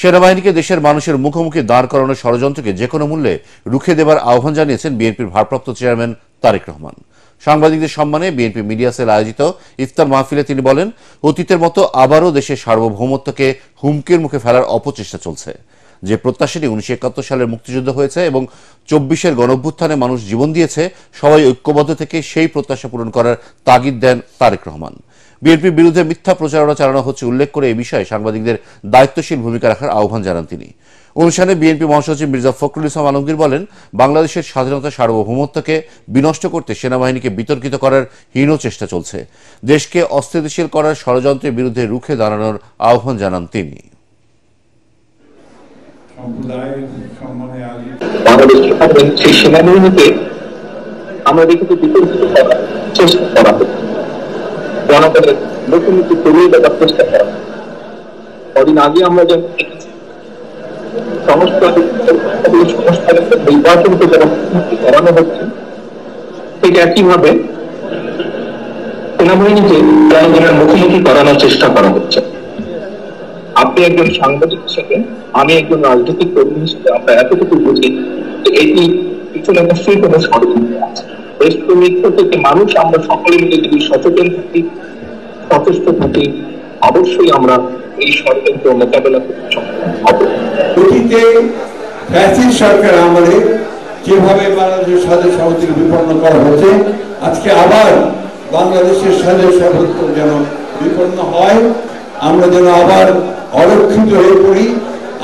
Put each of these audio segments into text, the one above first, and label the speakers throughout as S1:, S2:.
S1: সেনাবাহিনীকে দেশের মানুষের মুখোমুখি দাঁড় করানোর ষড়যন্ত্রকে যেকোনো মূল্যে রুখে দেবার আহ্বান জানিয়েছেন বিএনপির ভারপ্রাপ্ত চেয়ারম্যান তারেক রহমান। সাংবাদিকদের সম্মানে বিএনপি মিডিয়া সেল আয়োজিত ইফতার মাহফিলে তিনি বলেন, অতীতের মতো আবারও দেশের সার্বভৌমত্বকে হুমকির মুখে ফেলার অপচেষ্টা চলছে। যে প্রত্যাশাটি 1971 সালের মুক্তিযুদ্ধ হয়েছে এবং 24-এর গণঅভ্যুত্থানে মানুষ জীবন দিয়েছে, সবাই ঐক্যবদ্ধ থেকে সেই প্রত্যাশা পূরণ করার তাগিদ দেন তারেক রহমান। বিএনপির বিরুদ্ধে মিথ্যা প্রচারণা চালানো হচ্ছে উল্লেখ করে এই বিষয়ে সাংবাদিকদের দায়িত্বশীল ভূমিকা রাখার আহ্বান জানান তিনি। অনুষ্ঠানে বিএনপি মহাসচিব মির্জা ফখরুল ইসলাম আলমগীর বলেন, বাংলাদেশের স্বাধীনতা সার্বভৌমত্বকে বিনষ্ট করতে সেনাবাহিনীকে বিতর্কিত করার হীন চেষ্টা চলছে। দেশকে অস্থিতিশীল করার ষড়যন্ত্রের বিরুদ্ধে রুখে দাঁড়ানোর আহ্বান জানান তিনি।
S2: সেনাবাহিনীকে আমরা দেখেছি বিতর্কিত করার চেষ্টা করা হচ্ছে, জনগণের মুখোমুখি করিয়ে দেওয়ার চেষ্টা করা। কদিন আগে আমরা যখন দেখেছি নির্বাচনকে যারা মুখোমুখি করানো হচ্ছে, ঠিক একইভাবে সেনাবাহিনীকে জনগণের মুখোমুখি করানোর চেষ্টা করা হচ্ছে। আপনি একজন সাংবাদিক হিসেবে, আমি একজন রাজনৈতিক কর্মী হিসেবে আমরা এতটুকু বুঝি যে এটি পিছনে নিশ্চয়ই কোনো ষড়যন্ত্র আছে। দেশপ্রেমিক থেকে মানুষ আমরা সকলে মিলে যদি সচেতন থাকি, সচেষ্ট থাকি, অবশ্যই আমরা এই ষড়যন্ত্র মোকাবেলা করতে সক্ষম হব।
S3: অতীতে ফ্যাসিস্ট সরকার আমলে যেভাবে বাংলাদেশের স্বাধীন সার্বভৌমত্বকে বিপন্ন করা হয়েছে, আজকে আবার বাংলাদেশের স্বাধীন সার্বভৌমত্ব যেন বিপন্ন হয়, আমরা যেন আবার অরক্ষিত হয়ে পড়ি।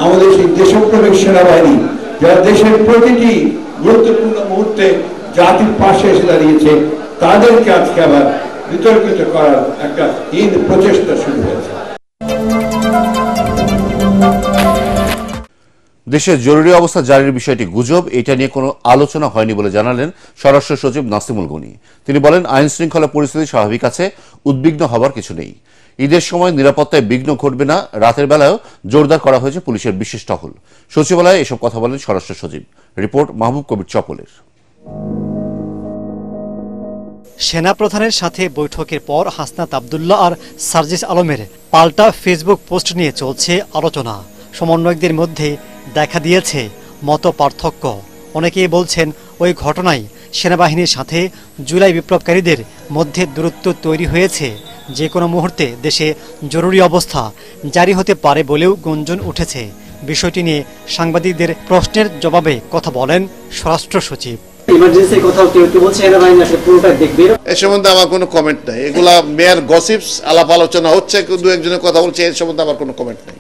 S3: আমাদের সেই দেশপ্রেমিক সেনাবাহিনী যারা দেশের প্রতিটি গুরুত্বপূর্ণ মুহূর্তে জাতির পাশে এসে দাঁড়িয়েছে, তাদেরকে আজকে আবার বিতর্কিত করার একটা হীন প্রচেষ্টা শুরু হয়েছে।
S1: দেশে জরুরি অবস্থা জারির বিষয়টি গুজব, এটা নিয়ে কোনো আলোচনা হয়নি বলে জানালেন স্বরাষ্ট্র সচিব নাসিমুল গনি। তিনি বলেন, আইন শৃঙ্খলা পরিস্থিতি স্বাভাবিক আছে, উদ্বিগ্ন হবার কিছু নেই। ঈদের সময় নিরাপত্তায় বিঘ্ন ঘটবে না, রাতের বেলায়ও জোরদার করা হয়েছে পুলিশের বিশেষ টহল। সচিবালয়ে এসব কথা বলেন স্বরাষ্ট্র সচিব। রিপোর্ট মাহবুব কবির চপলের।
S4: সেনাপ্রধানের সাথে বৈঠকের পর হাসনাত আবদুল্লাহ আর সার্জিস আলমের পাল্টা ফেসবুক পোস্ট নিয়ে চলছে আলোচনা। সমন্বয়কদের মধ্যে দেখা দিয়েছে মত পার্থক্য। অনেকেই বলছেন, ওই ঘটনায় সেনাবাহিনীর সাথে জুলাই বিপ্লবকারীদের মধ্যে দূরত্ব তৈরি হয়েছে। যে কোনো মুহূর্তে দেশে জরুরি অবস্থা জারি হতে পারে বলেও গুঞ্জন উঠেছে। বিষয়টি নিয়ে সাংবাদিকদের প্রশ্নের জবাবে কথা বলেন স্বরাষ্ট্র সচিব।
S5: এ সম্বন্ধে আমার কোনো কমেন্ট নাই। এগুলা মেয়ার গসিপস, আলাপ আলোচনা হচ্ছে, দু একজনের কথা বলছে, এর সম্বন্ধে আমার কোনো কমেন্ট নাই।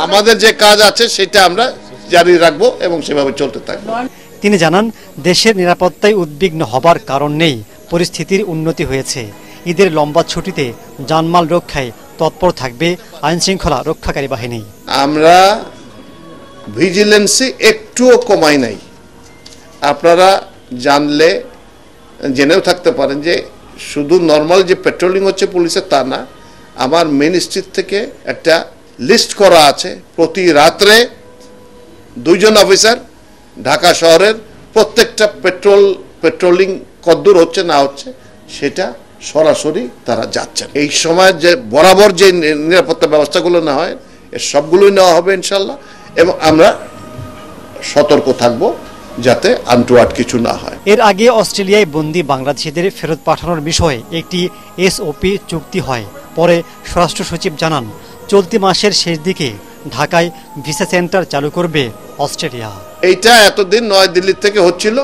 S5: আমাদের যে কাজ আছে সেটা আমরা জারি রাখবো এবং সেভাবে চলতে থাকবো।
S4: তিনি জানান, দেশের নিরাপত্তায় উদ্বিগ্ন হবার কারণ নেই, পরিস্থিতির উন্নতি হয়েছে। ঈদের লম্বা ছুটিতে জানমাল রক্ষায় তৎপর থাকবে আইন শৃঙ্খলা রক্ষাকারী বাহিনী। আমরা
S5: ভিজিলেন্সি একটুও কমাই নাই। আপনারা জানলে জেনেও থাকতে পারেন যে শুধু নর্মাল যে পেট্রোলিং হচ্ছে পুলিশের তা না, আমার মেন স্ট্রিট থেকে একটা লিস্ট করা আছে, প্রতি রাত্রে 2 জন অফিসার ঢাকা শহরের প্রত্যেকটা পেট্রোলিং কদ্দূর হচ্ছে না হচ্ছে সেটা সরাসরি তারা যাচ্ছেন। এই সময় যে বরাবর যে নিরাপত্তা ব্যবস্থাগুলো না হয়, এর সবগুলোই নেওয়া হবে ইনশাল্লাহ, এবং আমরা সতর্ক থাকবো যাতে আনটুয়ার্ড কিছু না হয়।
S4: এর আগে অস্ট্রেলিয়ায় বন্দী বাংলাদেশিদের ফেরত পাঠানোর বিষয়ে একটি এসওপি চুক্তি হয়। পরে স্বরাষ্ট্র সচিব জানান, চলতি মাসের শেষ দিকে ঢাকায় ভিসা সেন্টার চালু করবে অস্ট্রেলিয়া।
S5: এইটা এতদিন নয়াদিল্লি থেকে হচ্ছিল,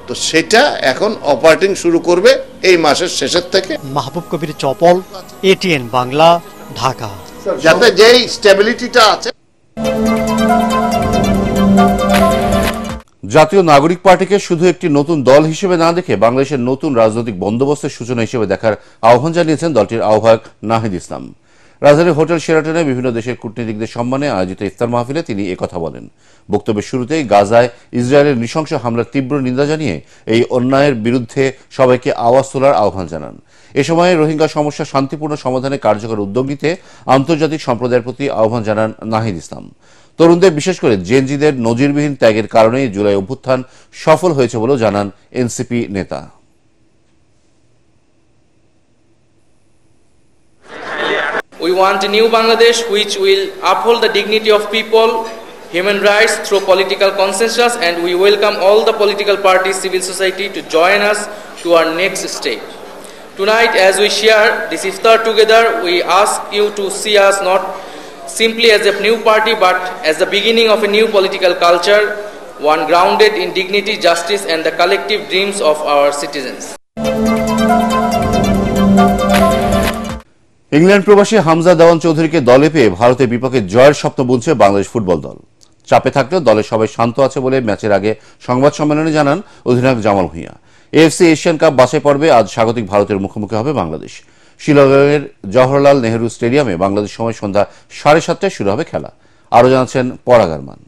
S5: তো সেটা এখন অপারেটিং শুরু করবে এই মাসের শেষের থেকে।
S4: মাহবুব কবির চপল, এটিএন বাংলা, ঢাকা।
S5: যাতে যেই স্টেবিলিটিটা আছে।
S1: জাতীয় নাগরিক পার্টিকে শুধু একটি নতুন দল হিসেবে না দেখে বাংলাদেশের নতুন রাজনৈতিক বন্দোবস্তের সূচনা হিসেবে দেখার আহ্বান জানিয়েছেন দলটির আহ্বায়ক নাহিদ ইসলাম। রাজধানীর হোটেল শেরাটনে বিভিন্ন দেশের কূটনীতিকদের সম্মানে আয়োজিত ইফতার মাহফিলে তিনি একথা বলেন। বক্তব্যের শুরুতেই গাজায় ইসরায়েলের নৃশংস হামলার তীব্র নিন্দা জানিয়ে এই অন্যায়ের বিরুদ্ধে সবাইকে আওয়াজ তোলার আহ্বান জানান। এ সময় রোহিঙ্গা সমস্যা শান্তিপূর্ণ সমাধানে কার্যকর উদ্যোগ নিতে আন্তর্জাতিক সম্প্রদায়ের প্রতি আহ্বান জানান নাহিদ ইসলাম। তরুণদের, বিশেষ করে জেনজিদের নজিরবিহীন ত্যাগের কারণেই জুলাই অভ্যুত্থান সফল হয়েছে বলেও জানান এনসিপি নেতা।
S6: We want a new Bangladesh which will uphold the dignity of people, human rights through political consensus, and we welcome all the political parties, civil society to join us to our next stage. Tonight, as we share this iftar together, we ask you to see us not simply as a new party but as the beginning of a new political culture, one grounded in dignity, justice and the collective dreams of our citizens.
S1: England প্রবাসী হামজা দেওয়ান চৌধুরীকে দলে পেয়ে ভারতের বিপক্ষে জয়ের স্বপ্ন বুনছে Bangladesh football দল। চাপে থাকলেও দলের সবাই শান্ত আছে বলে ম্যাচের আগে সংবাদ সম্মেলনে জানান অধিনায়ক Jamal Bhuiyan. AFC Asian cup বাছাই পর্বে আজ স্বাগতিক ভারতের মুখোমুখি হবে বাংলাদেশ। শিলংয়ের জওহরলাল নেহরু স্টেডিয়ামে বাংলাদেশ সময় সন্ধ্যা 7:30টায় শুরু হবে খেলা। আরও জানাচ্ছেন পরাগ আরমান।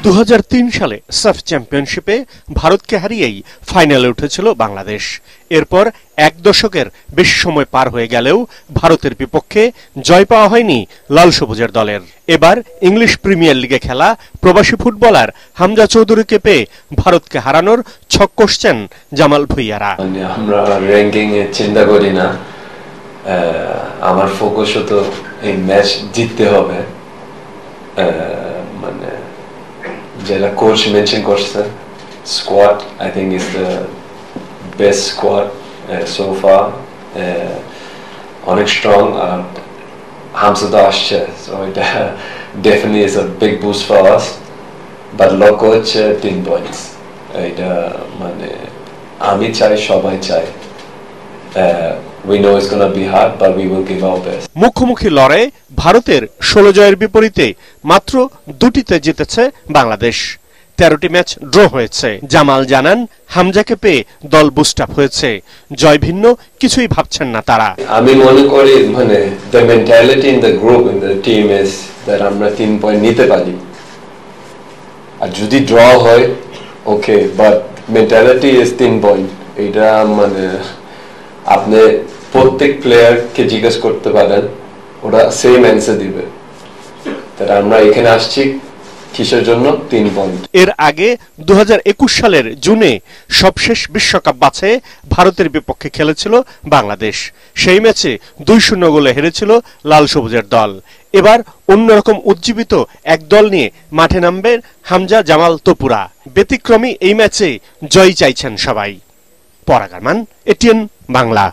S7: 2003 সালে সাফ চ্যাম্পিয়নশিপে ভারতকে হারিয়েই ফাইনালে উঠেছিল বাংলাদেশ। এরপর এক দশকের বেশি সময় পার হয়ে গেলেও ভারতের বিপক্ষে জয় পাওয়া হয়নি লাল সবুজের দলের। এবার ইংলিশ প্রিমিয়ার লিগে খেলা প্রবাসী ফুটবলার হামজা চৌধুরীকে পেয়ে ভারতকে হারানোর ছক কষছেন জামাল ভুঁইয়ারা।
S8: আমরা র্যাঙ্কিং এ চিন্তা করি না, আমার ফোকাস তো এই ম্যাচ জিততে হবে। মানে যেটা কোচ মেনশন করছে, squad I think is the best squad so far, অনেক স্ট্রং। আর হামজা তো আসছে, সো এটা definitely is a big boost for us. But লক্ষ্য হচ্ছে 3 পয়েন্টস। এটা মানে আমি চাই, সবাই চাই। We know it's going to be hard, but we will give our best.
S7: মুখোমুখি লড়াই ভারতের 16 জয়ের বিপরীতে মাত্র 2টিতে জিতেছে বাংলাদেশ। 13টি ম্যাচ ড্র হয়েছে। জামাল জানান হামজাকে পেয়ে দল বুস্ট আপ হয়েছে, জয় ভিন্ন কিছুই ভাবছেন না তারা।
S8: আমি মনে করি মানে the mentality in the group, in the team is that আমরা 3 পয়েন্ট নিতে পারি। আর যদি ড্র হয় ওকে, বাট মেন্টালিটি ইজ 3 পয়েন্ট। এটা মানে আপনি প্রত্যেক প্লেয়ারকে জিজ্ঞেস করতে পারেন, ওরা সেম অ্যান্সার দিবে। তাই আমরা এখানে আসছি কিসের জন্য? 3 পয়েন্ট।
S7: এর আগে 2021 সালের জুনে সবশেষ বিশ্বকাপ বাছাইয়ে ভারতের বিপক্ষে খেলেছিল বাংলাদেশ। সেই ম্যাচে 2-0 গোলে হেরেছিল লাল সবুজের দল। এবার অন্যরকম উজ্জীবিত এক দল নিয়ে মাঠে নামবেন হামজা জামাল তপুরা। ব্যতিক্রমী এই ম্যাচে জয় চাইছেন সবাই। পরাগ আরমান, এটিএন বাংলা।